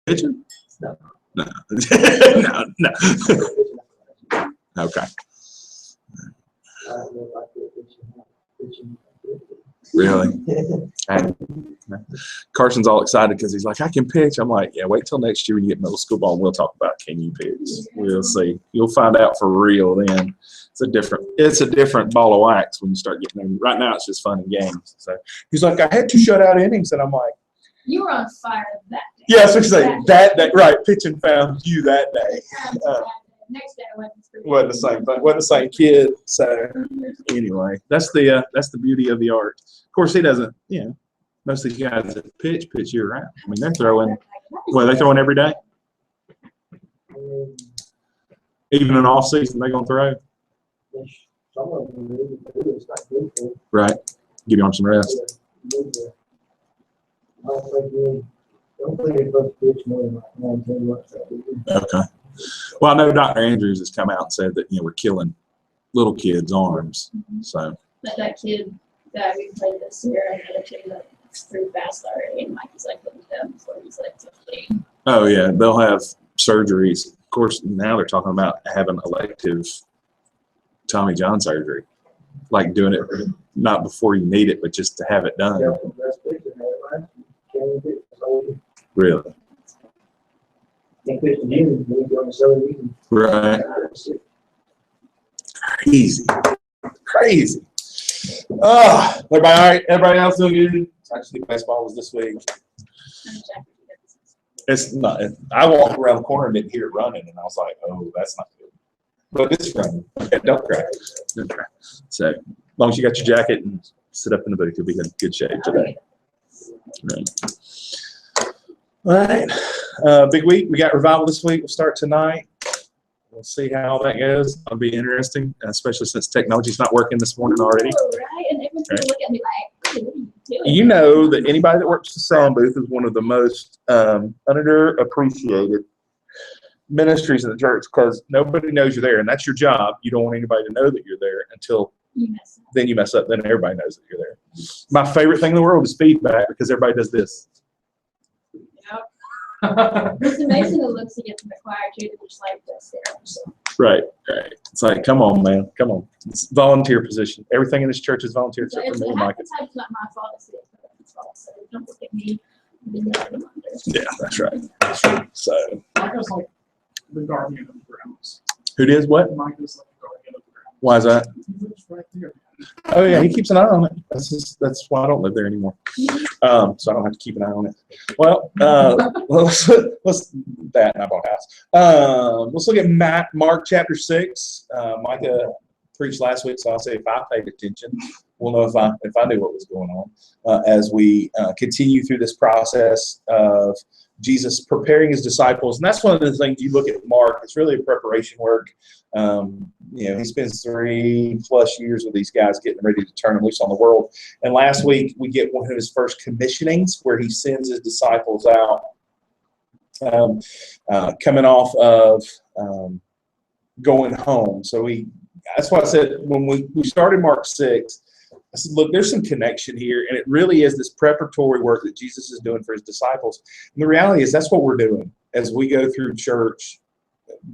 Pitching? No. No. No. Okay. Really? Hey. Carson's all excited because he's like, I can pitch. I'm like, yeah, wait till next year when you get middle school ball and we'll talk about can you pitch. We'll see. You'll find out for real then. It's a different ball of wax when you start getting them. Right now it's just fun and games. So he's like, I had 2 shutout innings, and I'm like, you were on fire that day. yeah, that's what you say. That day, right? Pitching found you that day. Next day Wasn't the same thing. Wasn't the same kid. So anyway, that's the beauty of the art. Of course, he doesn't. You know, most of these guys that pitch year round. I mean, they're throwing. Well, they throwing every day. Even in off season, they're gonna throw. Right. Give your arm some rest. Okay. Well, I know Dr. Andrews has come out and said that we're killing little kids' arms. So. But that kid that we played this year, another kid that threw fast already, and Mike is like putting it down before he's like 15. Oh yeah, they'll have surgeries. Of course, now they're talking about having elective Tommy John surgery, like doing it not before you need it, but just to have it done. Really? Right. Crazy. Oh, everybody all right? Everybody else doing good? Actually, baseball was this week. It's not. I walked around the corner and didn't hear it running, and I was like, "Oh, that's not good." But it's running. Okay, don't cry. Don't cry. So, as long as you got your jacket and sit up in the booth, you'll be in good shape today. Right. All right. Big week. We got revival this week. We'll start tonight. We'll see how that goes. It'll be interesting, especially since technology's not working this morning already. Oh, right. And everyone's going to look at me like, hey, what are you doing? You know that anybody that works the sound booth is one of the most underappreciated ministries in the church because nobody knows you're there, and that's your job. You don't want anybody to know that you're there until then you mess up. Then everybody knows that you're there. My favorite thing in the world is feedback because everybody does this. It's amazing the looks you get from the choir too. They're just like this there. So. Right. It's like, come on, man, come on. It's volunteer position. Everything in this church is volunteer except for me and Mike. It's not my fault. It's the fault. So don't look at me. Yeah, that's right. So. Micah's like the guardian of the grounds. Who does what? Micah's like the guardian of the grounds. Why is that? He lives right there. Oh yeah, he keeps an eye on it. That's why I don't live there anymore. So I don't have to keep an eye on it. Well, let's that in our house. Let's look at Mark chapter 6. Micah preached last week, so I'll say if I paid attention, we'll know if I knew what was going on as we continue through this process of Jesus preparing his disciples. And that's one of the things you look at Mark. It's really a preparation work. He spends 3+ years with these guys getting ready to turn them loose on the world. And last week we get one of his first commissionings where he sends his disciples out coming off of going home. So that's why I said when we started Mark 6, I said, look, there's some connection here, and it really is this preparatory work that Jesus is doing for his disciples. And the reality is that's what we're doing as we go through church,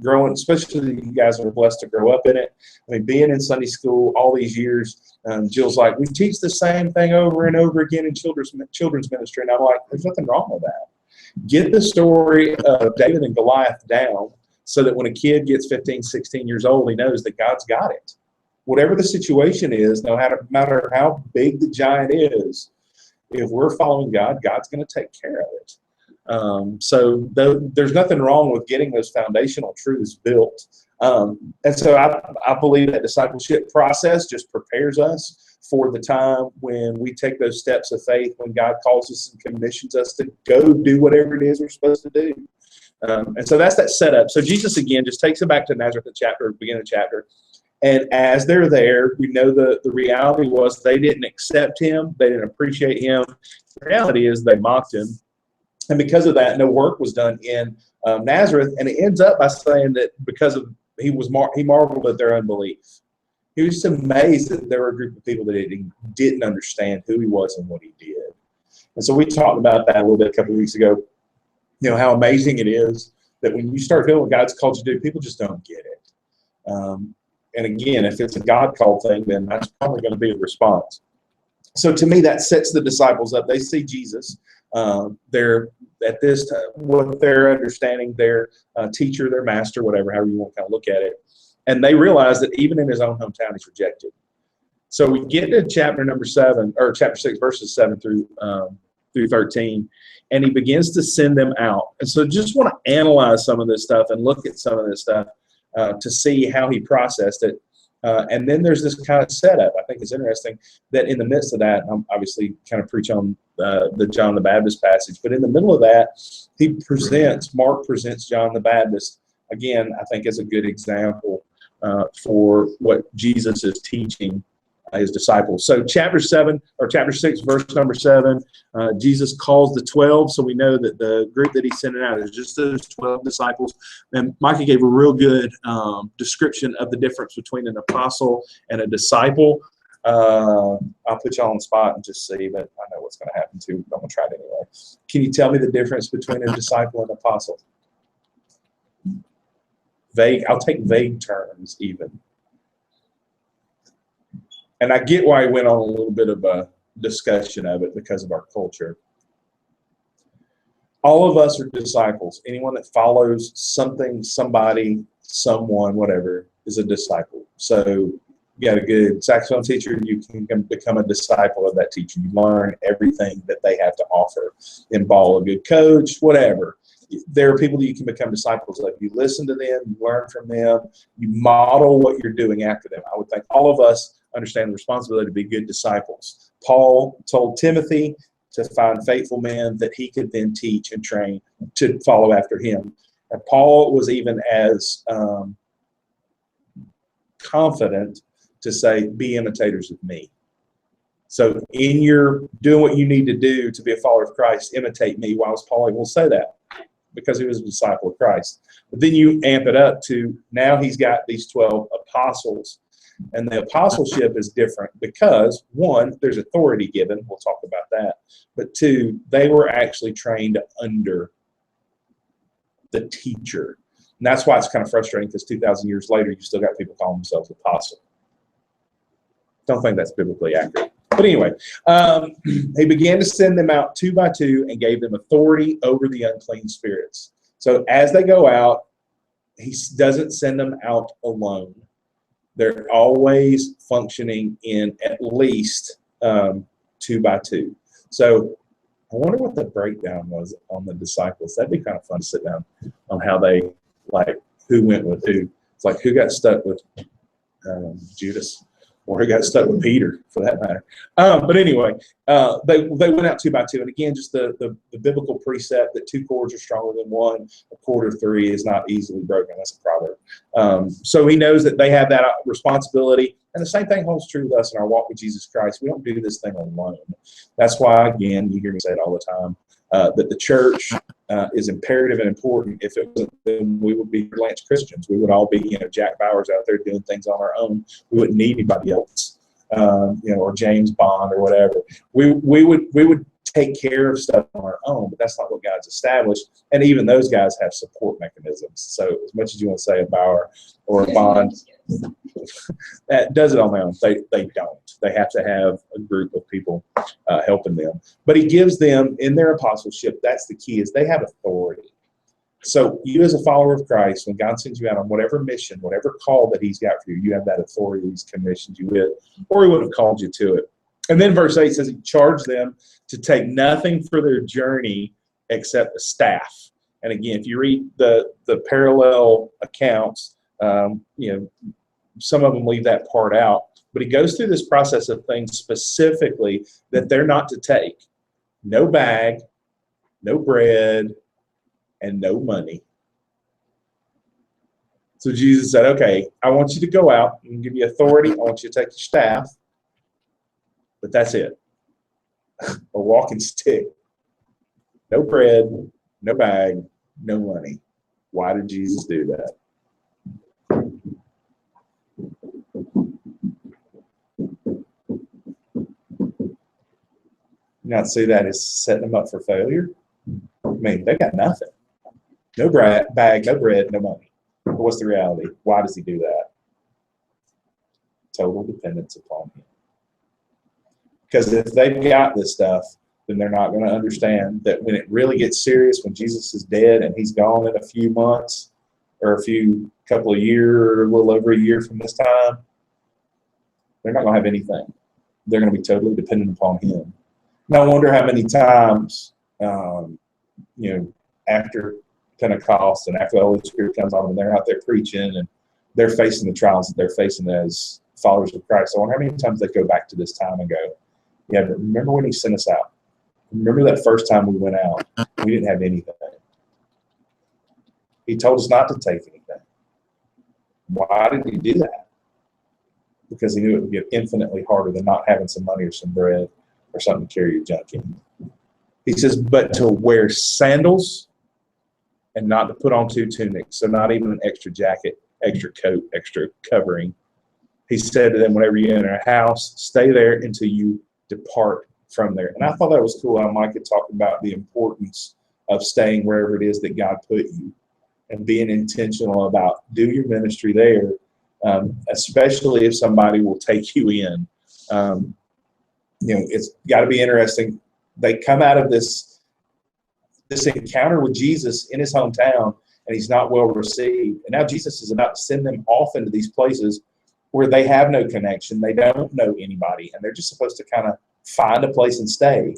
growing, especially you guys are blessed to grow up in it. I mean, being in Sunday school all these years, Jill's like, we teach the same thing over and over again in children's ministry. And I'm like, there's nothing wrong with that. Get the story of David and Goliath down so that when a kid gets 15, 16 years old, he knows that God's got it. Whatever the situation is, no matter how big the giant is, if we're following God, God's going to take care of it. So there's nothing wrong with getting those foundational truths built. And so I believe that discipleship process just prepares us for the time when we take those steps of faith, when God calls us and commissions us to go do whatever it is we're supposed to do. And so that's that setup. So Jesus, again, just takes them back to Nazareth, beginning of the chapter. And as they're there, we know the reality was they didn't accept him. They didn't appreciate him. The reality is they mocked him. And because of that, no work was done in Nazareth. And it ends up by saying that because of he marveled at their unbelief. He was just amazed that there were a group of people that didn't understand who he was and what he did. And so we talked about that a little bit a couple of weeks ago. how amazing it is that when you start doing what God's called you to do, people just don't get it. And again, if it's a God-called thing, then that's probably going to be a response. So to me, that sets the disciples up. They see Jesus. They're at this time, what they're understanding, their teacher, their master, whatever, however you want to kind of look at it. And they realize that even in his own hometown, he's rejected. So we get to chapter 6, verses 7 through 13, and he begins to send them out. And so just want to analyze some of this stuff and look at some of this stuff to see how he processed it. And then there's this kind of setup. I think it's interesting that in the midst of that, I'm obviously kind of preach on the John the Baptist passage, but in the middle of that, Mark presents John the Baptist, again, I think as a good example for what Jesus is teaching his disciples. So chapter 6, verse number 7, Jesus calls the 12. So we know that the group that he's sending out is just those 12 disciples. And Micah gave a real good description of the difference between an apostle and a disciple. I'll put y'all on the spot and just see, but I know what's going to happen too. But I'm going to try it anyway. Can you tell me the difference between a disciple and an apostle? Vague. I'll take vague terms even. And I get why he went on a little bit of a discussion of it because of our culture. All of us are disciples. Anyone that follows something, somebody, someone, whatever, is a disciple. So you got a good saxophone teacher, you can become a disciple of that teacher. You learn everything that they have to offer. In ball, a good coach, whatever. There are people that you can become disciples of. You listen to them, you learn from them, you model what you're doing after them. I would think all of us understand the responsibility to be good disciples. Paul told Timothy to find faithful men that he could then teach and train to follow after him. And Paul was even as confident to say, be imitators of me. So in your doing what you need to do to be a follower of Christ, imitate me. Why was Paul able to say that? Because he was a disciple of Christ. But then you amp it up to now he's got these 12 apostles. And the apostleship is different because, one, there's authority given. We'll talk about that. But two, they were actually trained under the teacher. And that's why it's kind of frustrating because 2,000 years later, you still got people calling themselves apostle. Don't think that's biblically accurate. But anyway, he began to send them out 2 by 2 and gave them authority over the unclean spirits. So as they go out, he doesn't send them out alone. They're always functioning in at least 2 by 2. So I wonder what the breakdown was on the disciples. That'd be kind of fun to sit down on how they, like, who went with who. It's like who got stuck with Judas or who got stuck with Peter, for that matter. But anyway, they went out 2 by 2. And again, just the biblical precept that 2 cords are stronger than one, a cord of 3 is not easily broken. That's a proverb. So he knows that they have that responsibility. And the same thing holds true with us in our walk with Jesus Christ. We don't do this thing alone. That's why, again, you hear me say it all the time, that the church is imperative and important. If it wasn't, then we would be Lance Christians. We would all be, Jack Bowers out there doing things on our own. We wouldn't need anybody else, or James Bond or whatever. We would take care of stuff on our own, but that's not what God's established. And even those guys have support mechanisms. So as much as you want to say a Bauer or a Bond, that does it on their own. They don't. They have to have a group of people helping them. But he gives them, in their apostleship, that's the key, is they have authority. So you as a follower of Christ, when God sends you out on whatever mission, whatever call that he's got for you, you have that authority he's commissioned you with, or he would have called you to it. And then verse 8 says he charged them to take nothing for their journey except a staff. And again, if you read the parallel accounts, some of them leave that part out. But he goes through this process of things specifically that they're not to take. No bag, no bread, and no money. So Jesus said, okay, I want you to go out and give you authority. I want you to take your staff. But that's it. A walking stick. No bread, no bag, no money. Why did Jesus do that? You not see that as setting them up for failure? I mean, they got nothing. No bag, no bread, no money. But what's the reality? Why does he do that? Total dependence upon him. Because if they've got this stuff, then they're not going to understand that when it really gets serious, when Jesus is dead and he's gone in a few months or couple of years or a little over a year from this time, they're not going to have anything. They're going to be totally dependent upon him. And I wonder how many times, after Pentecost and after the Holy Spirit comes on and they're out there preaching and they're facing the trials that they're facing as followers of Christ. I wonder how many times they go back to this time and go, yeah, but remember when he sent us out? Remember that first time we went out? We didn't have anything. He told us not to take anything. Why did he do that? Because he knew it would get infinitely harder than not having some money or some bread or something to carry your junk in. He says, but to wear sandals and not to put on 2 tunics, so not even an extra jacket, extra coat, extra covering. He said to them, whenever you enter a house, stay there until you depart from there. And I thought that was cool how Mike had talked about the importance of staying wherever it is that God put you and being intentional about do your ministry there, especially if somebody will take you in. It's got to be interesting. They come out of this encounter with Jesus in his hometown, and he's not well received. And now Jesus is about to send them off into these places where they have no connection. They don't know anybody, and they're just supposed to kind of find a place and stay.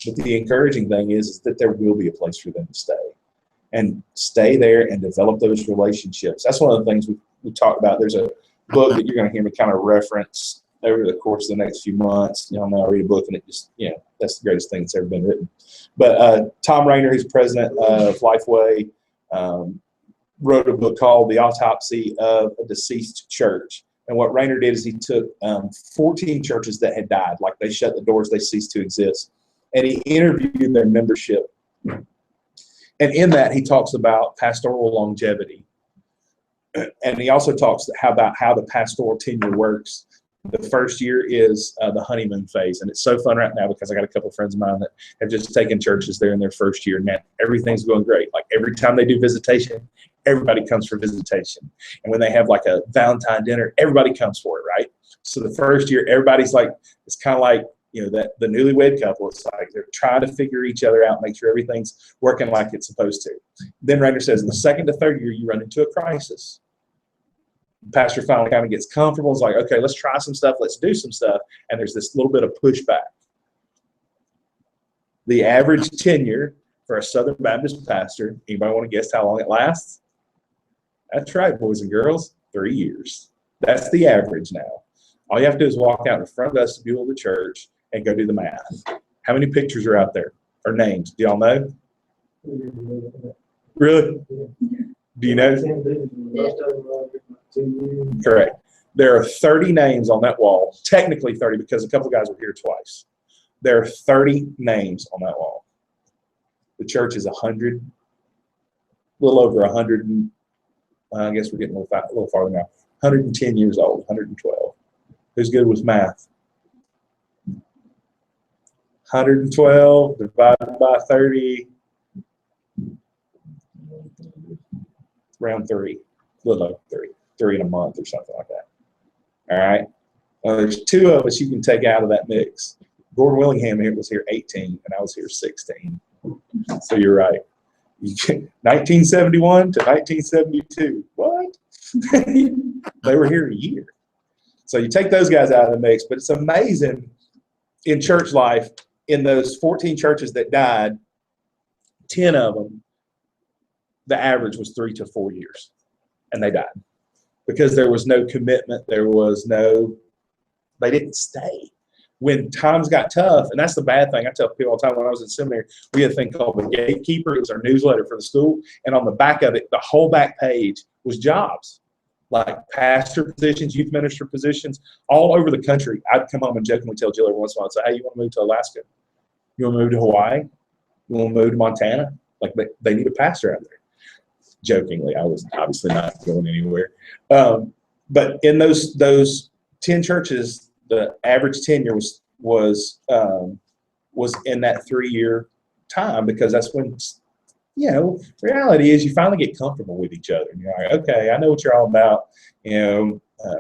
But the encouraging thing is that there will be a place for them to stay. And stay there and develop those relationships. That's one of the things we talked about. There's a book that you're going to hear me kind of reference over the course of the next few months. I read a book and it just, that's the greatest thing that's ever been written. But Tom Rainer, who's president of Lifeway, wrote a book called The Autopsy of a Deceased Church. And what Rainer did is he took 14 churches that had died, like they shut the doors, they ceased to exist. And he interviewed their membership. And in that, he talks about pastoral longevity. And he also talks about how the pastoral tenure works. The first year is the honeymoon phase. And it's so fun right now because I got a couple of friends of mine that have just taken churches there in their first year. And man, everything's going great. Like every time they do visitation, everybody comes for visitation. And when they have like a Valentine dinner, everybody comes for it, right? So the first year, everybody's like, it's kind of like, that the newlywed couple, it's like they're trying to figure each other out, make sure everything's working like it's supposed to. Then Rainer says, in the second to third year, you run into a crisis. The pastor finally kind of gets comfortable. It's like, okay, let's try some stuff. Let's do some stuff. And there's this little bit of pushback. The average tenure for a Southern Baptist pastor, anybody want to guess how long it lasts? That's right, boys and girls, 3 years. That's the average now. All you have to do is walk out in front of the vestibule of the church and go do the math. How many pictures are out there or names? Do y'all know? Really? Do you know? Correct. There are 30 names on that wall, technically 30 because a couple of guys were here twice. There are 30 names on that wall. The church is 100, a little over 100, and I guess we're getting a little farther now, 110 years old, 112. Who's good with math? 112 divided by 30, around 3, a little over 3 in a month or something like that. All right. There's 2 of us you can take out of that mix. Gordon Willingham here was here 18, and I was here 16. So you're right. 1971 to 1972. What? They were here a year. So you take those guys out of the mix, but it's amazing in church life, in those 14 churches that died, 10 of them, the average was 3 to 4 years, and they died because there was no commitment. They didn't stay. When times got tough, and that's the bad thing. I tell people all the time when I was in seminary, we had a thing called The Gatekeeper. It was our newsletter for the school, and on the back of it, the whole back page was jobs. Like pastor positions, youth minister positions, all over the country. I'd come home and jokingly tell Jill every once in a while, I'd say, hey, you want to move to Alaska? You want to move to Hawaii? You want to move to Montana? Like they need a pastor out there. Jokingly, I was obviously not going anywhere. But in those 10 churches, the average tenure was in that 3-year time because that's when reality is you finally get comfortable with each other. And you're like, okay, I know what you're all about.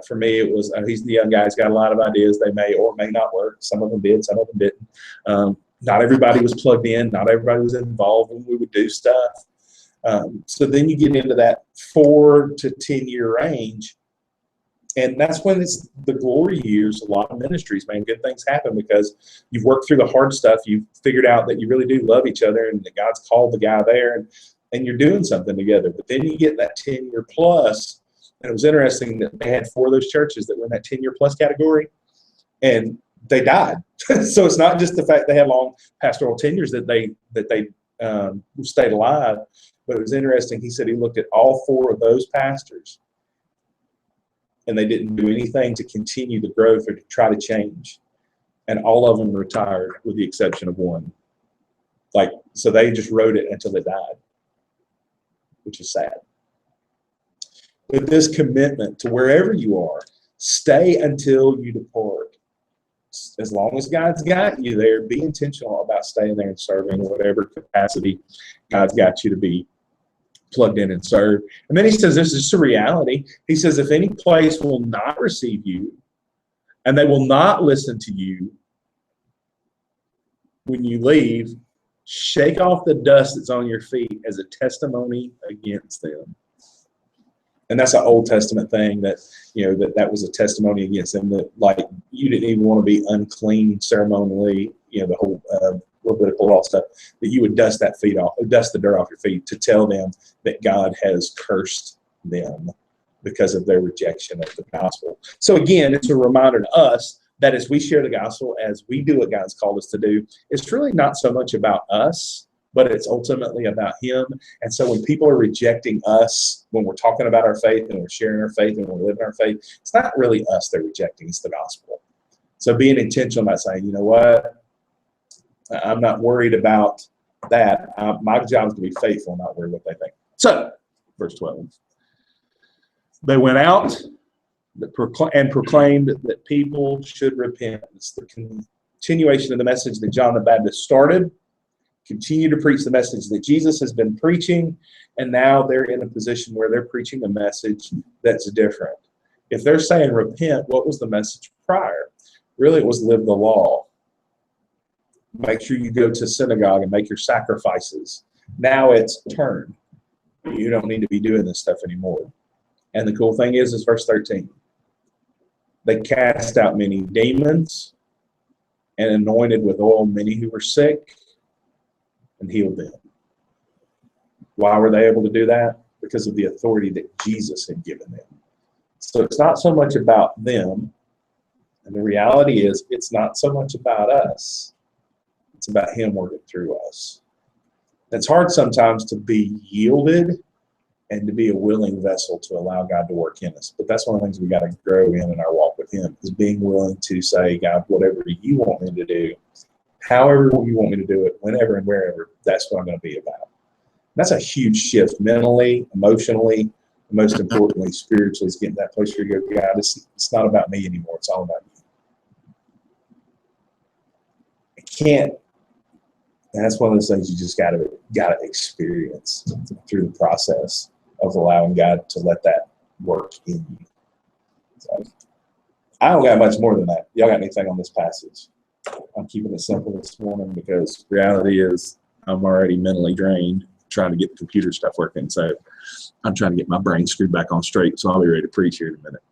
For me, it was, he's the young guy. He's got a lot of ideas. They may or may not work. Some of them did, some of them didn't. Not everybody was plugged in. Not everybody was involved when we would do stuff. So then you get into that 4 to 10 year range. And that's when it's the glory years. A lot of ministries, man, good things happen because you've worked through the hard stuff. You've figured out that you really do love each other and that God's called the guy there and you're doing something together. But then you get that 10 year plus. And it was interesting that they had 4 of those churches that were in that 10 year plus category and they died. So it's not just the fact they had long pastoral tenures that they stayed alive, but it was interesting. He said he looked at all 4 of those pastors and they didn't do anything to continue the growth or to try to change. And all of them retired with the exception of one. So they just rode it until they died, which is sad. But this commitment to wherever you are, stay until you depart. As long as God's got you there, be intentional about staying there and serving in whatever capacity God's got you to be plugged in and serve. And then he says, this is a reality. He says, if any place will not receive you and they will not listen to you when you leave, shake off the dust that's on your feet as a testimony against them. And that's an Old Testament thing that was a testimony against them, that like you didn't even want to be unclean ceremonially, the whole Levitical law stuff, that you would dust the dirt off your feet to tell them that God has cursed them because of their rejection of the gospel. So again, it's a reminder to us that as we share the gospel, as we do what God's called us to do, it's really not so much about us, but it's ultimately about him. And so when people are rejecting us, when we're talking about our faith and we're sharing our faith and we're living our faith, it's not really us they're rejecting, it's the gospel. So being intentional about saying, you know what, I'm not worried about that. My job is to be faithful, not worry what they think. So, verse 12. They went out and proclaimed that people should repent. It's the continuation of the message that John the Baptist started. Continue to preach the message that Jesus has been preaching, and now they're in a position where they're preaching a message that's different. If they're saying repent, what was the message prior? Really, it was live the law. Make sure you go to synagogue and make your sacrifices. Now it's turn. You don't need to be doing this stuff anymore. And the cool thing is verse 13. They cast out many demons and anointed with oil many who were sick and healed them. Why were they able to do that? Because of the authority that Jesus had given them. So it's not so much about them. And the reality is it's not so much about us. It's about him working through us. It's hard sometimes to be yielded and to be a willing vessel to allow God to work in us. But that's one of the things we got to grow in our walk with him, is being willing to say, God, whatever you want me to do, however you want me to do it, whenever and wherever, that's what I'm going to be about. That's a huge shift mentally, emotionally, and most importantly, spiritually, is getting to that place where you go, God, it's not about me anymore. It's all about you. I can't. And that's one of those things you just gotta experience through the process of allowing God to let that work in you. So, I don't got much more than that. Y'all got anything on this passage? I'm keeping it simple this morning because reality is I'm already mentally drained trying to get the computer stuff working. So I'm trying to get my brain screwed back on straight. So I'll be ready to preach here in a minute.